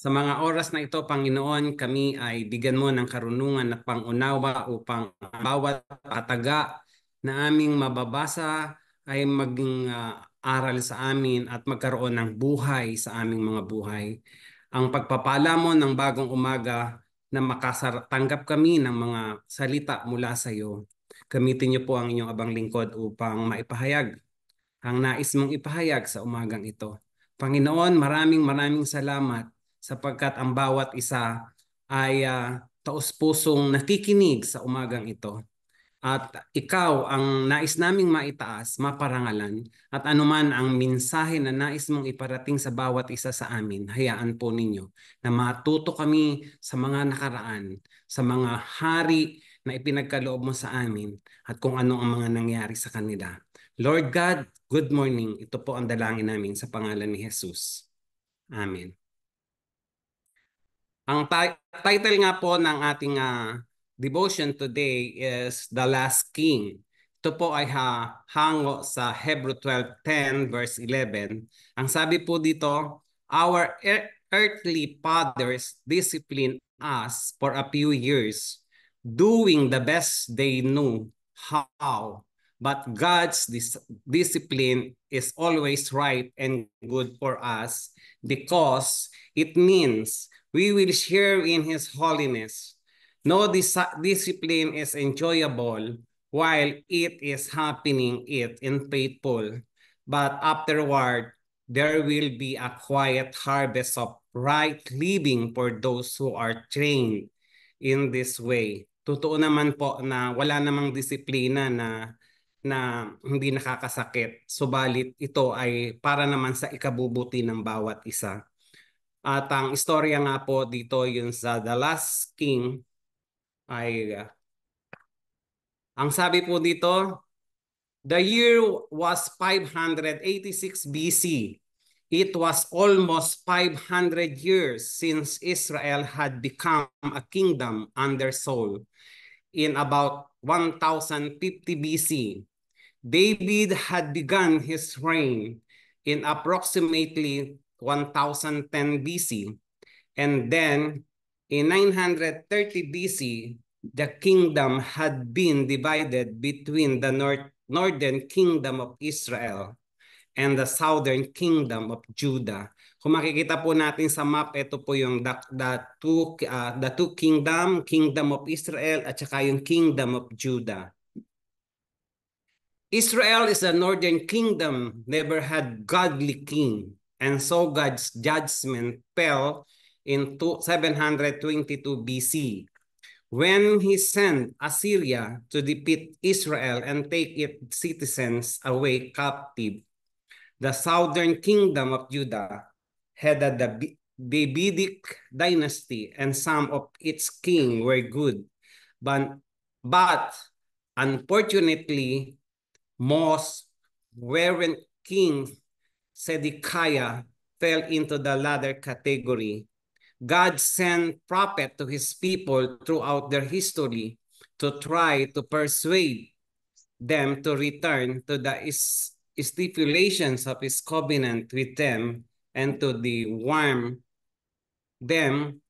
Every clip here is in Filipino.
Sa mga oras na ito, Panginoon, kami ay bigyan mo ng karunungan at pangunawa upang bawat pataga na aming mababasa ay maging aral sa amin at magkaroon ng buhay sa aming mga buhay. Ang pagpapala mo ng bagong umaga na makatanggap kami ng mga salita mula sa iyo. Gamitin niyo po ang inyong abang lingkod upang maipahayag ang nais mong ipahayag sa umagang ito. Panginoon, maraming salamat sapagkat ang bawat isa ay taus-pusong nakikinig sa umagang ito. At ikaw ang nais naming maitaas, maparangalan, at anuman ang mensahe na nais mong iparating sa bawat isa sa amin, hayaan po ninyo na matuto kami sa mga nakaraan, sa mga hari na ipinagkaloob mo sa amin, at kung ano ang mga nangyari sa kanila. Lord God, good morning. Ito po ang dalangin namin sa pangalan ni Jesus. Amen. Ang title nga po ng ating devotion today is The Last King. Ito po ay hango sa Hebrew 12:10 verse 11. Ang sabi po dito, our earthly fathers disciplined us for a few years, doing the best they knew how. But God's discipline is always right and good for us because it means we will share in His holiness. No discipline is enjoyable while it is happening it in faithful. But afterward, there will be a quiet harvest of right living for those who are trained in this way. Totoo naman po na wala namang disiplina na hindi nakakasakit. Subalit ito ay para naman sa ikabubuti ng bawat isa. At ang istorya nga po dito yung sa The Last King ay ang sabi po dito, the year was 586 BC. It was almost 500 years since Israel had become a kingdom under Saul. In about 1050 BC, David had begun his reign in approximately 1010 BC. And then in 930 BC, the kingdom had been divided between the northern kingdom of Israel and the southern kingdom of Judah. Kung makikita po natin sa map, ito po yung the two kingdom of Israel at saka yung kingdom of Judah. Israel is a northern kingdom, never had godly king, and so God's judgment fell in 722 BC when he sent Assyria to defeat Israel and take its citizens away captive. The southern kingdom of Judah headed the Davidic dynasty, and some of its kings were good, but unfortunately, most wherein King Zedekiah fell into the latter category. God sent prophet to his people throughout their history to try to persuade them to return to the stipulations of his covenant with them and to warn them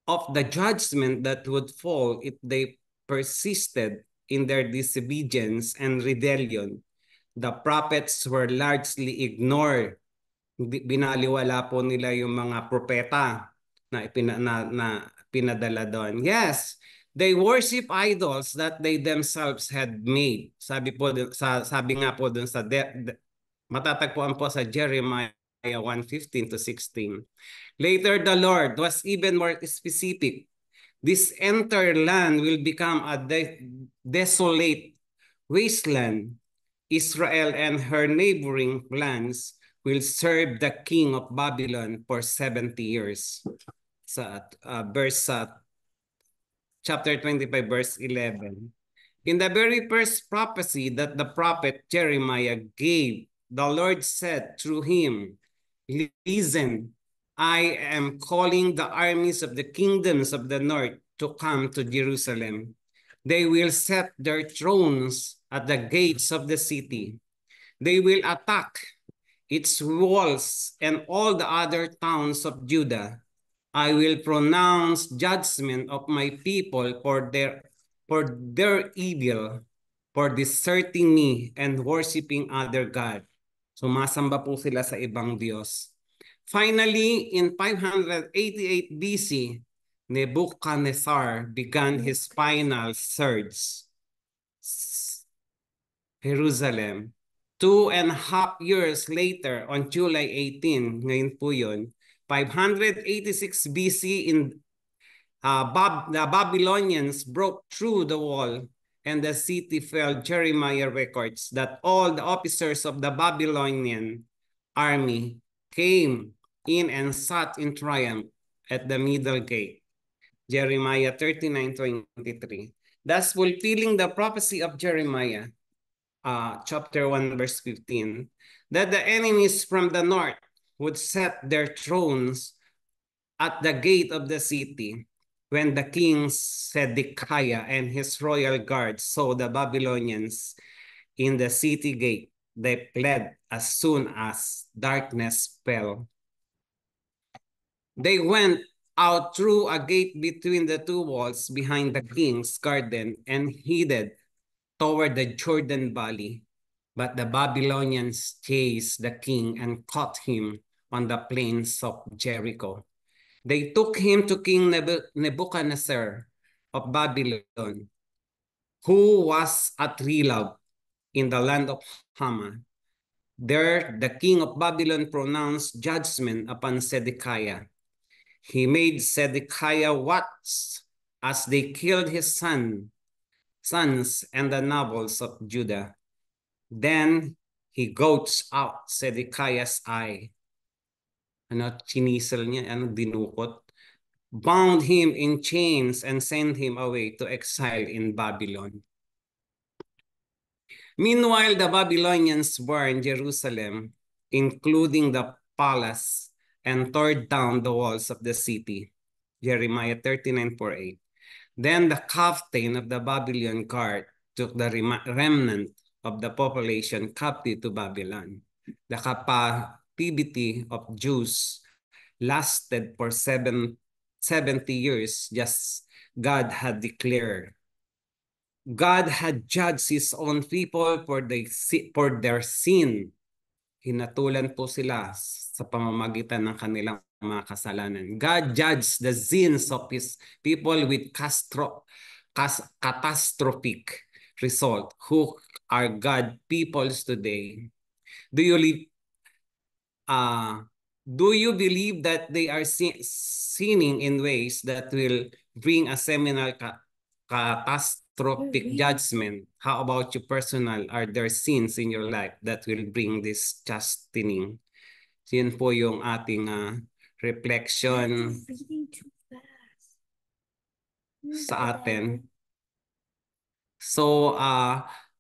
of the judgment that would fall if they persisted in their disobedience and rebellion. The prophets were largely ignored. Binaliwala po nila yung mga propeta na pinadala doon. Yes, they worship idols that they themselves had made. Sabi nga po doon matatagpuan po sa Jeremiah 1:15 to 16. Later, the Lord was even more specific. This entire land will become a desolate wasteland. Israel and her neighboring lands will serve the king of Babylon for 70 years. Sa chapter 25, verse 11. In the very first prophecy that the prophet Jeremiah gave, the Lord said through him, listen, I am calling the armies of the kingdoms of the north to come to Jerusalem. They will set their thrones at the gates of the city. They will attack its walls, and all the other towns of Judah. I will pronounce judgment of my people for their evil, for deserting me and worshiping other God. Sumasamba po sila sa ibang Diyos. Finally, in 588 BC, Nebuchadnezzar began his final surge. Jerusalem. 2.5 years later, on July 18, ngayon po yun, 586 BC, the Babylonians broke through the wall and the city fell. Jeremiah records that all the officers of the Babylonian army came in and sat in triumph at the middle gate. Jeremiah 39:23. Thus fulfilling the prophecy of Jeremiah, chapter 1, verse 15, that the enemies from the north would set their thrones at the gate of the city. When the king Zedekiah and his royal guards saw the Babylonians in the city gate, they fled as soon as darkness fell. They went out through a gate between the two walls behind the king's garden and headed toward the Jordan Valley. But the Babylonians chased the king and caught him on the plains of Jericho. They took him to King Nebuchadnezzar of Babylon, who was at Rilab in the land of Hamath. There, the king of Babylon pronounced judgment upon Zedekiah. He made Zedekiah watch as they killed his sons and the nobles of Judah. Then he gouged out Zedekiah's eye. Chinisel niya, dinukot. Bound him in chains and sent him away to exile in Babylon. Meanwhile, the Babylonians burned Jerusalem, including the palace, and tore down the walls of the city. Jeremiah 39:48. Then the captain of the Babylon guard took the remnant of the population captive to Babylon. The captivity of Jews lasted for 70 years, just God had declared. God had judged his own people for their sin. Hinatulan po sila sa pamamagitan ng kanilang mga kasalanan. God judged the sins of his people with catastrophic result. Who are God peoples today? Do you believe that they are sinning in ways that will bring a seminal catastrophic judgment? How about you personal? Are there sins in your life that will bring this chastening? Yun po yung ating reflection sa atin. So,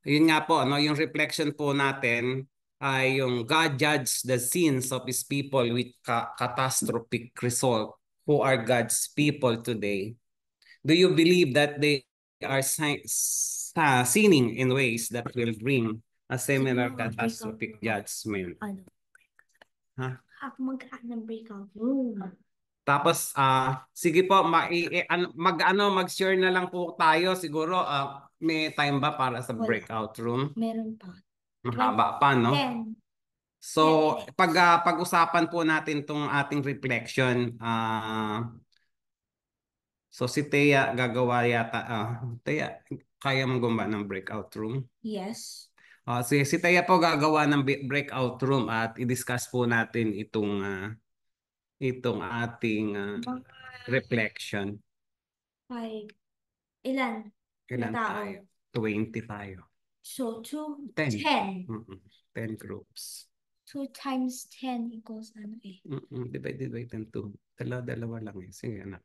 yun nga po, yung reflection po natin ay yung God judged the sins of his people with catastrophic result. Who are God's people today? Do you believe that they are sinning in ways that will bring a similar catastrophic judgment? Ha? Magkakat ng breakout room. Tapos, sige po, mag-share na lang po tayo. Siguro, may time ba para sa breakout room? Meron pa. Mahaba pa, no? 10. So, pag-usapan po natin itong ating reflection. So, si Thea gagawa yata. Thea, kaya mo gumawa ng breakout room? Yes. Si Thea po gagawa ng breakout room at i-discuss po natin itong ating reflection. Ilan Ilan na tao? tayo? 20 tayo. So, 2, 10. 10. 10 groups. 2 times 10 equals ano eh? Divided by 10 to. Dalawa lang eh. Sige, anak.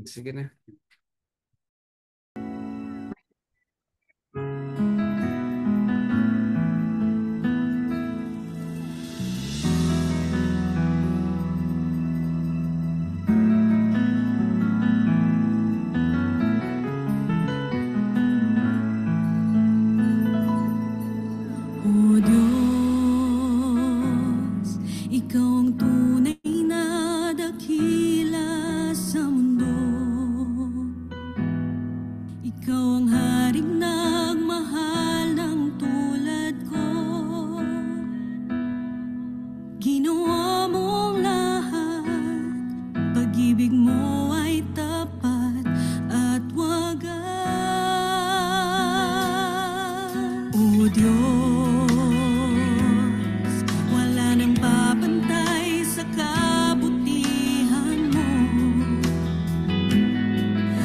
Sige na. O Diyos, Ikaw ang tunay na dakila sa mundo. Ikaw ang haring nagmahal ng tulad ko. Ginawa mo ang lahat, pag-ibig mo ay tapat at wagas. O Diyos, wala nang papantay sa kabutihan mo.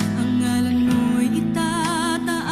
Ang ngalan mo'y itataas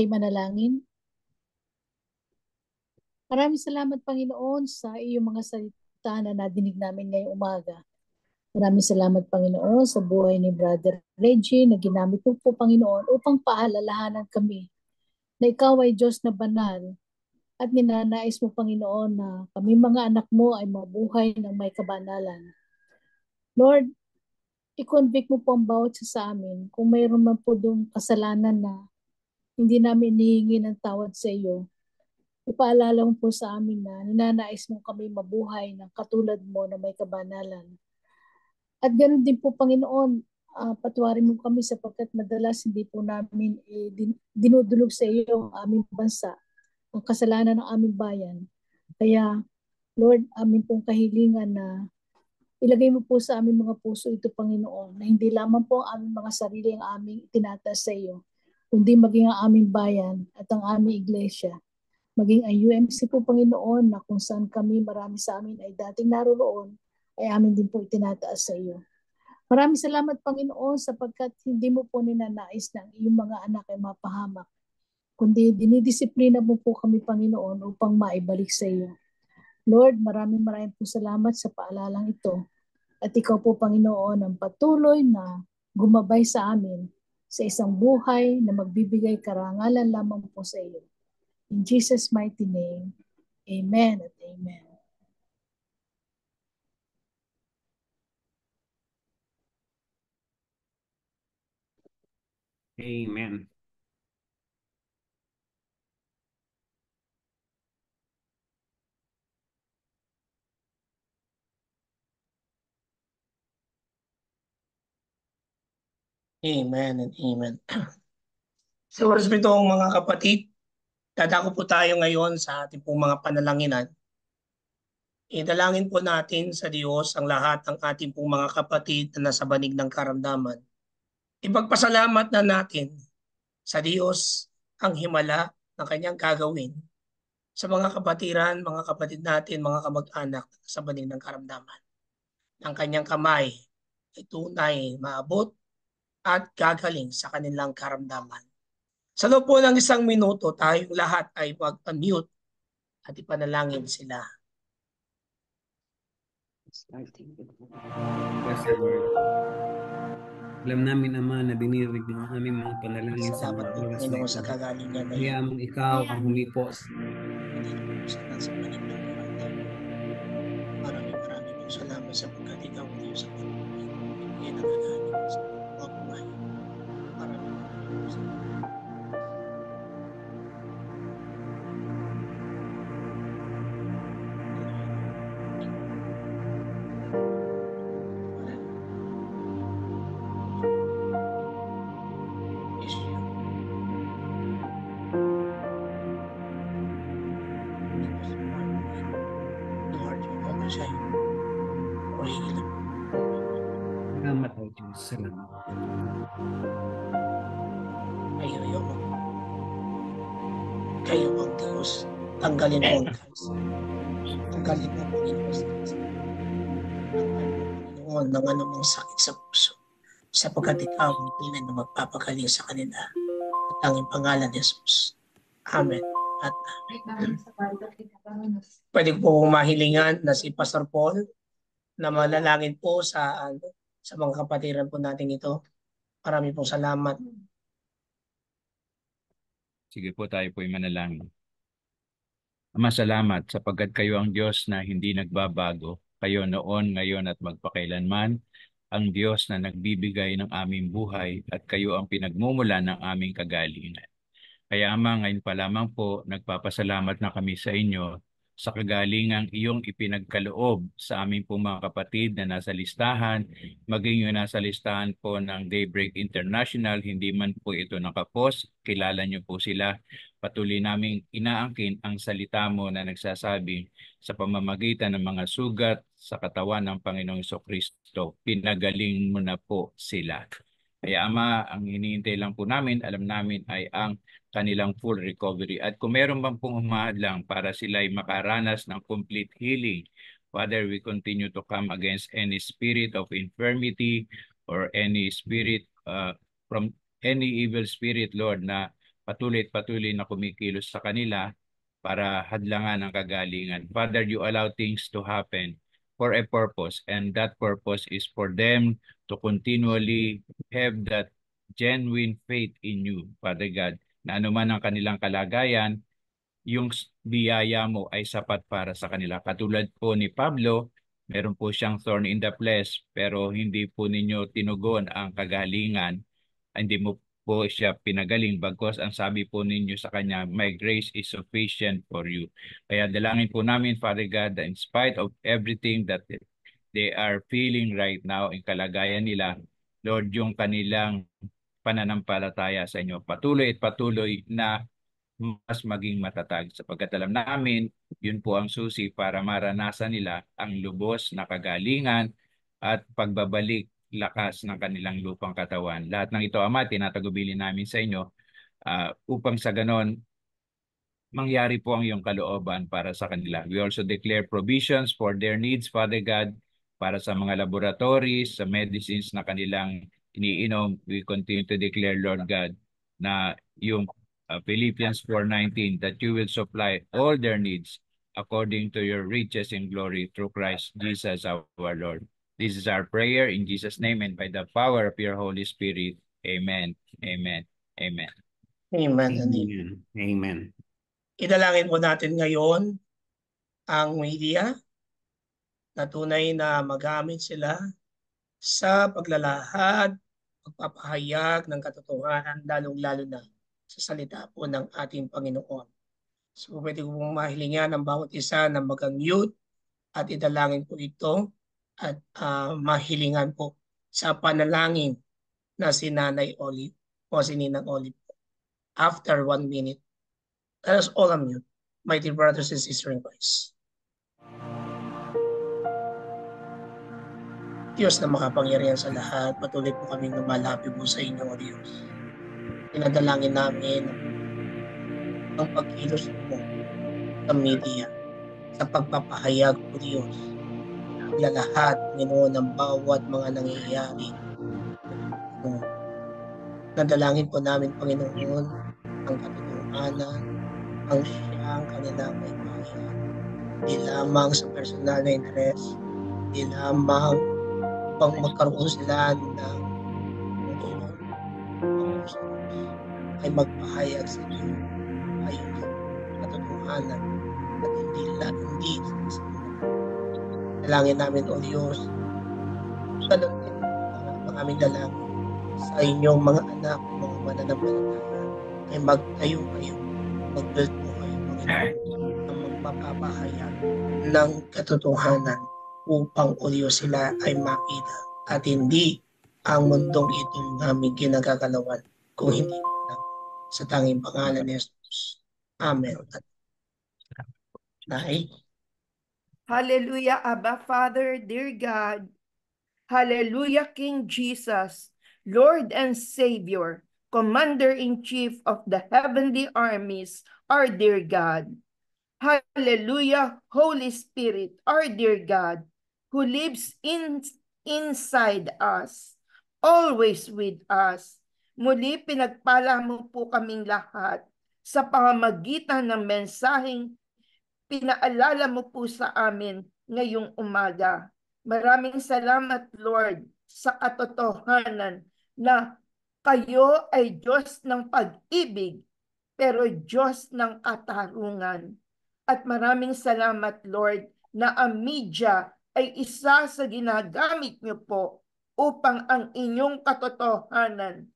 tayo manalangin. Maraming salamat, Panginoon, sa iyong mga salita na nadinig namin ngayong umaga. Maraming salamat, Panginoon, sa buhay ni Brother Reggie na ginamit mo po, Panginoon, upang paalalahanan kami na ikaw ay Diyos na banal at ninanais mo, Panginoon, na kami mga anak mo ay mabuhay ng may kabanalan. Lord, i-convict mo po ang bawat isa sa amin kung mayroon man po doong kasalanan na hindi namin inihingi ng tawad sa iyo. Ipaalala mo po sa amin na ninanais mo kami mabuhay ng katulad mo na may kabanalan. At ganoon din po, Panginoon, patawarin mo kami sapagkat madalas hindi po namin dinudulog sa iyo ang aming bansa, ang kasalanan ng aming bayan. Kaya, Lord, amin pong kahilingan na ilagay mo po sa aming mga puso ito, Panginoon, na hindi lamang po ang aming mga sarili ang aming itinataas sa iyo, kundi maging ang aming bayan at ang aming iglesia. Maging ang UMC po, Panginoon, na kung saan kami, marami sa amin ay dating naroroon, ay amin din po itinataas sa iyo. Maraming salamat, Panginoon, sapagkat hindi mo po ninanais na ang iyong mga anak ay mapahamak, kundi dinidisiplina mo po kami, Panginoon, upang maibalik sa iyo. Lord, maraming po salamat sa paalalang ito. At ikaw po, Panginoon, ang patuloy na gumabay sa amin sa isang buhay na magbibigay karangalan lamang po sa iyo. In Jesus' mighty name, amen at amen. Amen. Amen and amen. Sa oras nitong mga kapatid, dadako po tayo ngayon sa ating pong mga panalanginan. Idalangin po natin sa Diyos ang lahat ng ating pong mga kapatid na nasa banig ng karamdaman. Ipagpasalamat na natin sa Diyos ang himala ng kanyang gagawin sa mga kapatiran, mga kapatid natin, mga kamag-anak sa banig ng karamdaman. Ang kanyang kamay ay tunay maabot at gagaling sa kanilang karamdaman. Sa loob po ng 1 minuto, tayong lahat ay mag-unmute at ipanalangin sila. Bless the Lord. Alam namin, Ama, na dinirig ng aming mga panalangin sa Salamat mga po, oras na Panginoon, ito. sa kagalingan na Kaya yan. mong ikaw ang humipos. Sa panig ng karamdaman. Maraming po salamat sapagkat ikaw ang Diyos sa pagkakas. Bigyan ng kagaling sa mga buhay. Maraming po salamat. Salamat, O Diyos. Salamat. Kayo ang Diyos. Tanggalin mo ang kansa. Tanggalin mo, Panginoon, Panginoon, ng anumang sakit sa puso. Sapagkat ikaw ang tunay na magpapagaling sa kanila. At ang pangalan ni Jesus. Amen. At pwede po mahilingan na si Pastor Paul na manalangin po sa mga kapatiran po natin ito. Maraming pong salamat. Sige po, tayo po ay manalangin. Ama, salamat sapagkat kayo ang Diyos na hindi nagbabago. Kayo noon, ngayon at magpakailanman, ang Diyos na nagbibigay ng aming buhay at kayo ang pinagmumula ng aming kagalingan. Kaya Ama, ngayon pa lamang po, nagpapasalamat na kami sa inyo sa kagalingang iyong ipinagkaloob sa aming pong mga kapatid na nasa listahan, maging yung nasa listahan po ng Daybreak International, hindi man po ito nakapost, kilala niyo po sila. Patuloy naming inaangkin ang salita mo na nagsasabi sa pamamagitan ng mga sugat sa katawan ng Panginoong Jesucristo, pinagaling mo na po sila. Kaya Ama, ang hinihintay lang po namin, alam namin ay ang kanilang full recovery. At kung meron bang pong humahadlang para sila ay makaranas ng complete healing, Father, we continue to come against any spirit of infirmity or any spirit from any evil spirit, Lord, na patuloy na kumikilos sa kanila para hadlangan ang kagalingan. Father, you allow things to happen for a purpose, and that purpose is for them to continually have that genuine faith in you, Father God, na anuman ang kanilang kalagayan, yung biyaya mo ay sapat para sa kanila. Katulad po ni Pablo, meron po siyang thorn in the flesh, pero hindi po ninyo tinugon ang kagalingan. Hindi mo po siya pinagaling, bagkus ang sabi po ninyo sa kanya, my grace is sufficient for you. Kaya dalangin po namin, Father God, that in spite of everything that they are feeling right now, in kalagayan nila, Lord, yung kanilang pananampalataya sa inyo, patuloy na mas maging matatag, sapagkat alam namin, yun po ang susi para maranasan nila ang lubos na kagalingan at pagbabalik lakas ng kanilang lupang katawan. Lahat ng ito, Ama, tinatagubilin namin sa inyo upang sa ganon, mangyari po ang iyong kalooban para sa kanila. We also declare provisions for their needs, Father God, para sa mga laboratories, sa medicines na kanilang iniinom. We continue to declare, Lord God, na yung Philippians 4:19, that you will supply all their needs according to your riches in glory through Christ Jesus our Lord. This is our prayer in Jesus' name and by the power of your Holy Spirit. Amen. Amen. Amen. Amen. Amen. Amen. Idalangin po natin ngayon ang media na tunay na magamit sila sa paglalahad, pagpapahayag ng katotohanan, lalong-lalo na sa salita po ng ating Panginoon. So pwede ko pong mahilingan ang bawat isa na mag-mute at idalangin po ito at mahilingan po sa panalangin na si Nanay Olive o si Ninang Olive. After 1 minute, let us all unmute, my dear brothers and sisters in Christ. Diyos na makapangyarihan sa lahat, patuloy po kaming lumalapit po sa inyo, O Diyos. Pinadalangin namin ang pagkilos mo sa media, sa pagpapahayag, O Diyos. Lahat, Panginoon, ng bawat mga nangyayari. Nadalangin po namin, Panginoon, ang katotohanan, ang siyang kanilang may bahayag. Di lamang sa personal na interes, di lamang pang magkaroon sila ng ay magpahayag sa inyo ayon sa katotohanan at hindi sa dalangin namin, O Diyos, ganun din ang aming dalangin sa inyong mga anak, mga mananampalataya, ay magtayo kayo, mag-build po kayo, Panginoon, ang magpapahayag ng katotohanan upang, O Diyos, sila ay makita at hindi ang mundong itong aming kinagagalawan kung hindi lang sa tanging pangalan ni Jesus. Amen. Nay. Hallelujah, Abba Father, dear God. Hallelujah, King Jesus, Lord and Savior, Commander-in-Chief of the heavenly armies, our dear God. Hallelujah, Holy Spirit, our dear God, who lives inside us, always with us. Muli pinagpala mo po kaming lahat sa pamamagitan ng mensaheng pinaalala mo po sa amin ngayong umaga. Maraming salamat, Lord, sa katotohanan na kayo ay Diyos ng pag-ibig, pero Diyos ng katarungan. At maraming salamat, Lord, na ang media ay isa sa ginagamit niyo po upang ang inyong katotohanan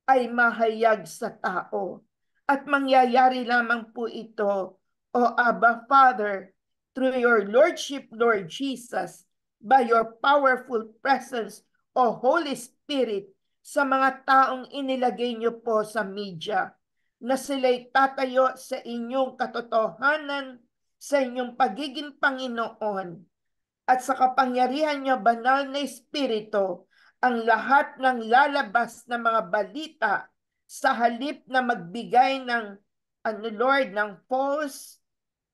ay mahayag sa tao. At mangyayari lamang po ito, O Abba Father, through your Lordship, Lord Jesus, by your powerful presence, O Holy Spirit, sa mga taong inilagay niyo po sa media, na sila'y tatayo sa inyong katotohanan, sa inyong pagiging Panginoon, at sa kapangyarihan niyo, banal na Espiritu, ang lahat ng lalabas na mga balita sa halip na magbigay ng Lord, ng false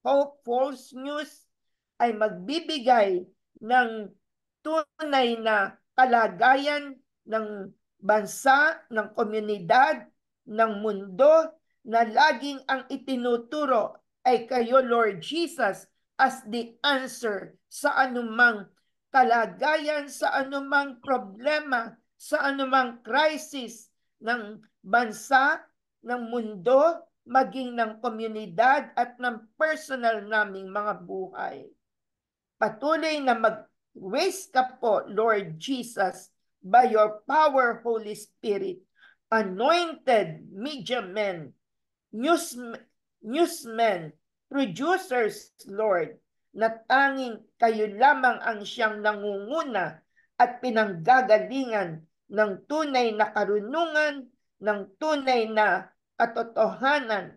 hope, false news, ay magbibigay ng tunay na kalagayan ng bansa, ng komunidad, ng mundo na laging ang itinuturo ay kayo, Lord Jesus, as the answer sa anumang kalagayan, sa anumang problema, sa anumang crisis ng bansa, ng mundo, maging ng komunidad at ng personal naming mga buhay. Patuloy na mag-raise ka po, Lord Jesus, by your power, Holy Spirit, anointed media men, newsmen, producers, Lord, na tanging kayo lamang ang siyang nangunguna at pinanggagalingan ng tunay na karunungan, ng tunay na katotohanan,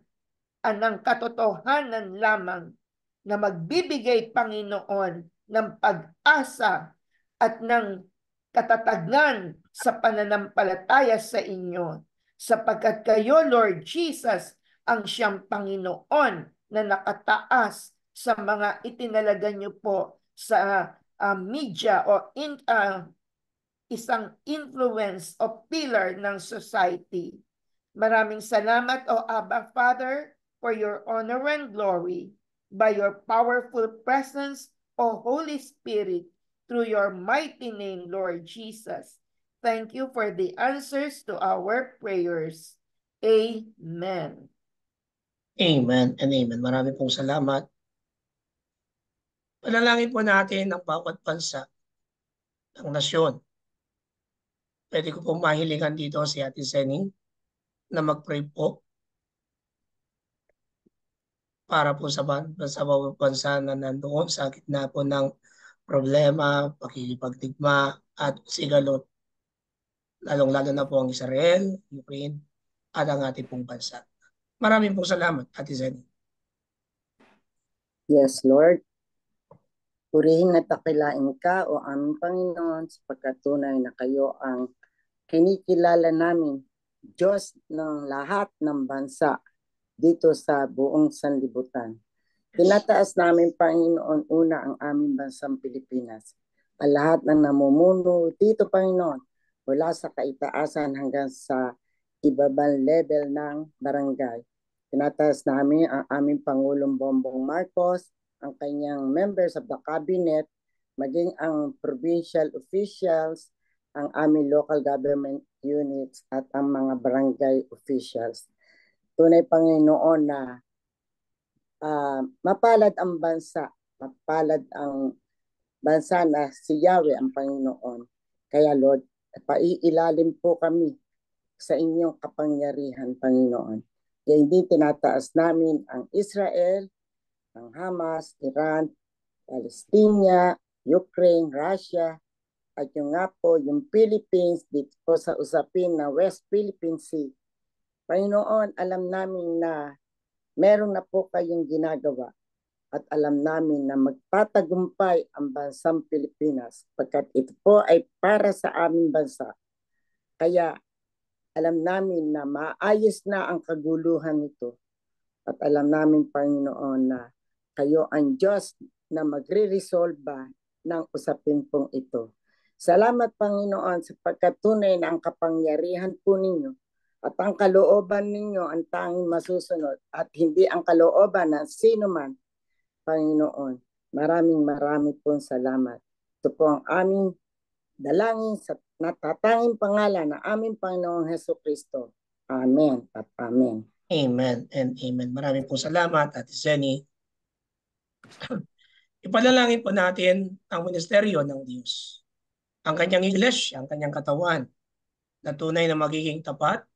ng katotohanan lamang na magbibigay, Panginoon, ng pag-asa at ng katatagan sa pananampalataya sa inyo, sapagkat kayo, Lord Jesus, ang siyang Panginoon na nakataas sa mga itinalaga niyo po sa media o isang influence o pillar ng society. Maraming salamat, O Abba Father, for your honor and glory, by your powerful presence, O Holy Spirit, through your mighty name, Lord Jesus. Thank you for the answers to our prayers. Amen. Amen and amen. Marami pong salamat. Panalangin po natin ang bawat bansa ng nasyon. Pwede ko pong mahilingan dito si Ate Zening na mag-pray po para po sa bawat bansa na nandoon sa gitna po ng problema, pakikipagdigma at sigalot. Lalong-lalo na po ang Israel, Ukraine at ang ating pong bansa. Maraming pong salamat, Ate Zening. Yes, Lord. Purihin at takilain ka, O aming Panginoon, sapagkat tunay na kayo ang kinikilala namin, Diyos ng lahat ng bansa dito sa buong sanlibutan. Tinataas namin, Panginoon, una ang aming bansang Pilipinas. Ang lahat ng namumuno dito, Panginoon, mula sa kaitaasan hanggang sa ibabang level ng barangay. Tinataas namin ang aming Pangulong Bongbong Marcos, ang kanyang members of the cabinet, maging ang provincial officials, ang aming local government units at ang mga barangay officials. Tunay, Panginoon, na mapalad ang bansa, mapalad ang bansa na si Yahweh ang Panginoon. Kaya Lord, paiilalim po kami sa inyong kapangyarihan, Panginoon. Kaya hindi tinataas namin ang Israel, ang Hamas, Iran, Palestina, Ukraine, Russia, at yung nga po, yung Philippines, dito po sa usapin na West Philippine Sea. Panginoon, alam namin na meron na po kayong ginagawa at alam namin na magtatagumpay ang bansang Pilipinas pagkat ito po ay para sa aming bansa. Kaya alam namin na maayos na ang kaguluhan nito at alam namin, Panginoon, na kayo ang Diyos na magre-resolba ng usapin pong ito. Salamat, Panginoon, sapagkat tunay na ang kapangyarihan po ninyo at ang kalooban ninyo ang tanging masusunod at hindi ang kalooban ng sino man, Panginoon. Maraming pong salamat. Ito po ang aming dalangin sa natatanging pangalan ng aming Panginoong Hesukristo. Amen at amen. Amen and amen. Maraming pong salamat, Ate Zeni. Ipanalangin po natin ang ministeryo ng Diyos. Ang kanyang iglesia, ang kanyang katawan, na tunay na magiging tapat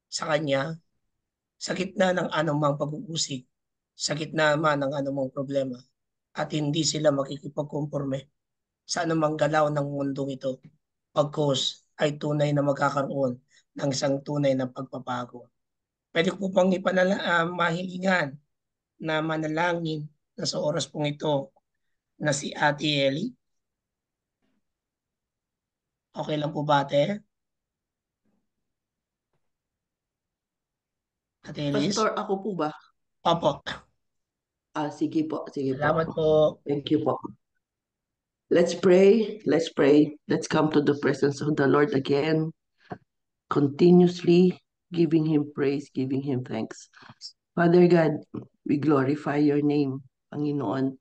sa kanya sa gitna ng anumang pag-uusig, sa gitna man ng anumang problema, at hindi sila makikipagkonforme sa anumang galaw ng mundong ito, pagkos ay tunay na magkakaroon ng isang tunay na pagpapago. Pwede ko pang mahilingan na manalangin na sa oras pong ito na si Ate Eli. Okay lang po ba, Ate? Ate Elis? Pastor, ako po ba? Opo. Sige po, sige Salamat po. po. Thank you po. Let's pray, let's pray. Let's come to the presence of the Lord again, continuously, giving Him praise, giving Him thanks. Father God, we glorify your name, Panginoon.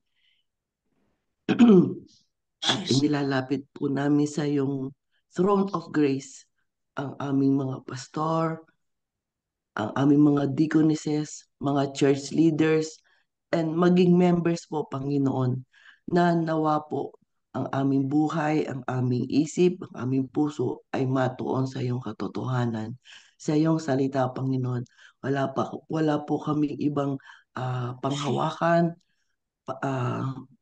At inilalapit po namin sa iyong throne of grace ang aming mga pastor, ang aming mga deaconesses, mga church leaders, and maging members po, Panginoon, na nawa po ang aming buhay, ang aming isip, ang aming puso ay matuon sa iyong katotohanan, sa iyong salita, Panginoon. Wala po kaming ibang panghawakan,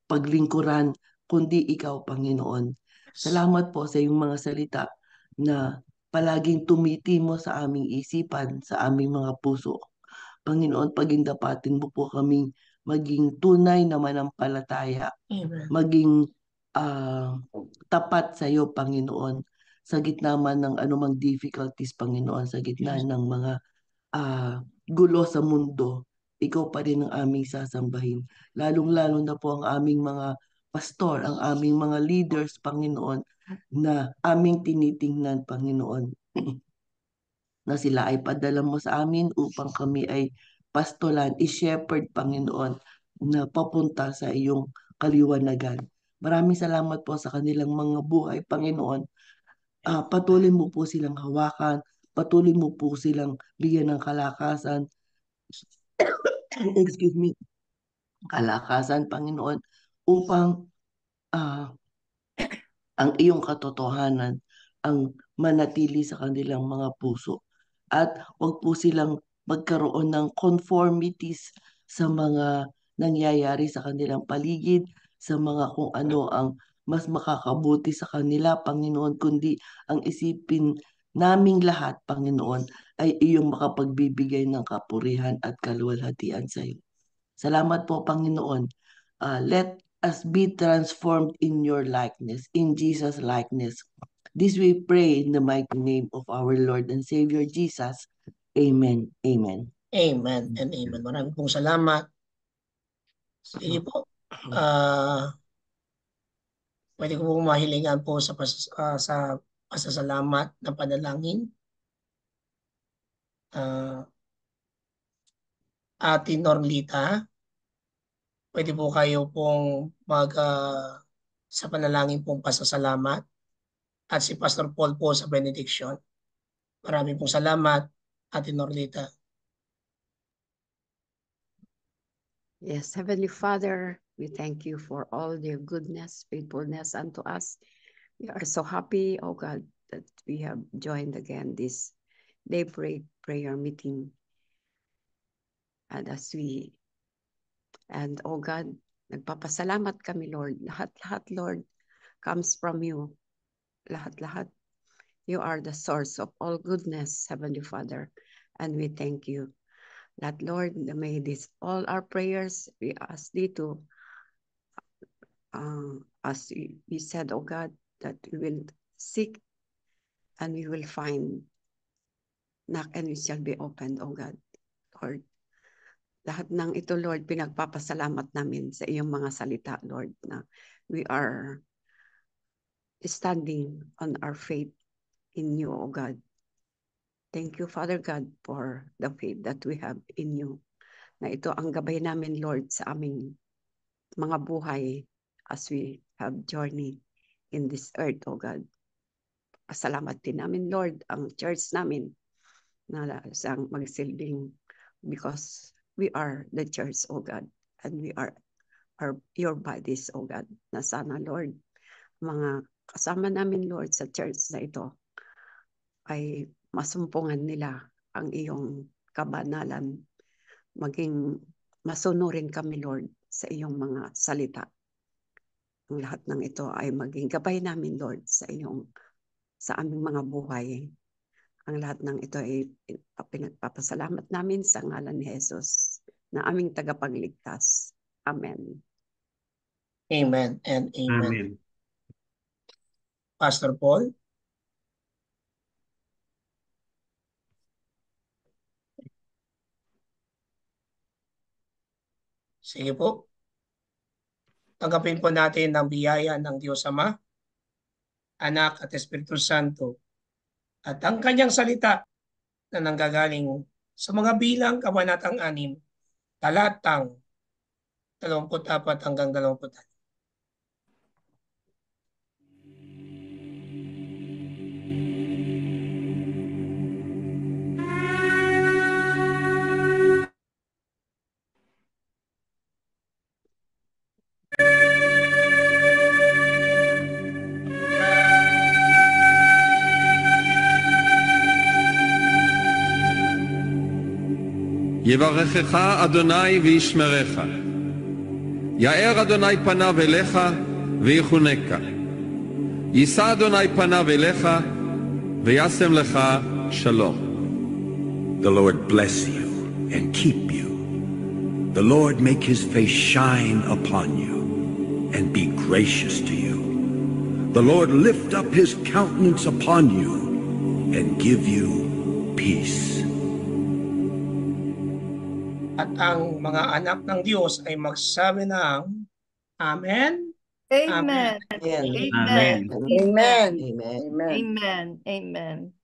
paglingkuran, kundi ikaw, Panginoon. Salamat po sa iyong mga salita na palaging tumitimo sa aming isipan, sa aming mga puso. Panginoon, pagindapatin mo po kaming maging tunay na manampalataya, maging tapat sa iyo, Panginoon, sa gitna man ng anumang difficulties, Panginoon, sa gitna ng mga gulo sa mundo, ikaw pa rin ang aming sasambahin. Lalong-lalo na po ang aming mga pastor, ang aming mga leaders, Panginoon, na aming tinitingnan, Panginoon, na sila ay padala mo sa amin upang kami ay pastolan, i-shepherd, Panginoon, na papunta sa iyong kaliwanagan. Maraming salamat po sa kanilang mga buhay, Panginoon. Patuloy mo po silang hawakan, patuloy mo po silang bigyan ng kalakasan, excuse me, kalakasan, Panginoon, upang ang iyong katotohanan ang manatili sa kanilang mga puso. At huwag po silang magkaroon ng conformities sa mga nangyayari sa kanilang paligid, sa mga kung ano ang mas makakabuti sa kanila, Panginoon, kundi ang isipin naming lahat, Panginoon, ay iyong makapagbibigay ng kapurihan at kaluwalhatian sa iyo. Salamat po, Panginoon. Let us be transformed in your likeness, in Jesus' likeness. This we pray in the mighty name of our Lord and Savior Jesus. Amen. Amen. Amen and amen. Maraming pong salamat. Sige po. Pwede ko pong mahilingan po sa pasasalamat na panalangin. Ate Normlita, pwede po kayo pong sa panalangin pong pasasalamat at si Pastor Paul po sa benediction. Maraming pong salamat, Ate Normlita. Yes, Heavenly Father, we thank you for all your goodness, faithfulness unto us. We are so happy, oh God, that we have joined again this daybreak prayer meeting. And oh God, nagpapasalamat kami, Lord. Lahat, Lord, comes from you. Lahat. You are the source of all goodness, Heavenly Father. And we thank you. That, Lord, may all our prayers, we ask thee to, as we said, oh God, that we will seek and we will find, knock and we shall be opened, oh God. Lord, lahat ng ito, Lord, pinagpapasalamat namin sa iyong mga salita, Lord, na we are standing on our faith in you, oh God. Thank you, Father God, for the faith that we have in you. Na ito ang gabay namin, Lord, sa aming mga buhay as we have journey in this earth, oh God. Pasalamat din namin, Lord, ang church namin na siyang magsilbing because we are the church, oh God, and we are your bodies, oh God. Na sana, Lord, mga kasama namin, Lord, sa church na ito ay masumpungan nila ang iyong kabanalan, maging masunurin kami, Lord, sa iyong mga salita. Ang lahat ng ito ay maging gabay namin, Lord, sa aming mga buhay. Ang lahat ng ito ay pinagpapasalamat namin sa ngalan ni Jesus na aming tagapagligtas. Amen. Amen and amen. Amen. Pastor Paul? Sige po. Tanggapin po natin ang biyaya ng Diyos Ama, Anak at Espiritu Santo at ang kanyang salita na nanggagaling sa mga bilang kabanatang 6, talatang 24 hanggang 26. יברכך אדוני וישמרך. יאר אדוני פניו אליך ויחונקה. יישא אדוני פניו אליך וישם לך שלום. The Lord bless you and keep you. The Lord make his face shine upon you and be gracious to you. The Lord lift up his countenance upon you and give you peace. At ang mga anak ng Diyos ay magsabi ng Amen. Amen. Amen. Amen. Amen. Amen. Amen. Amen. Amen.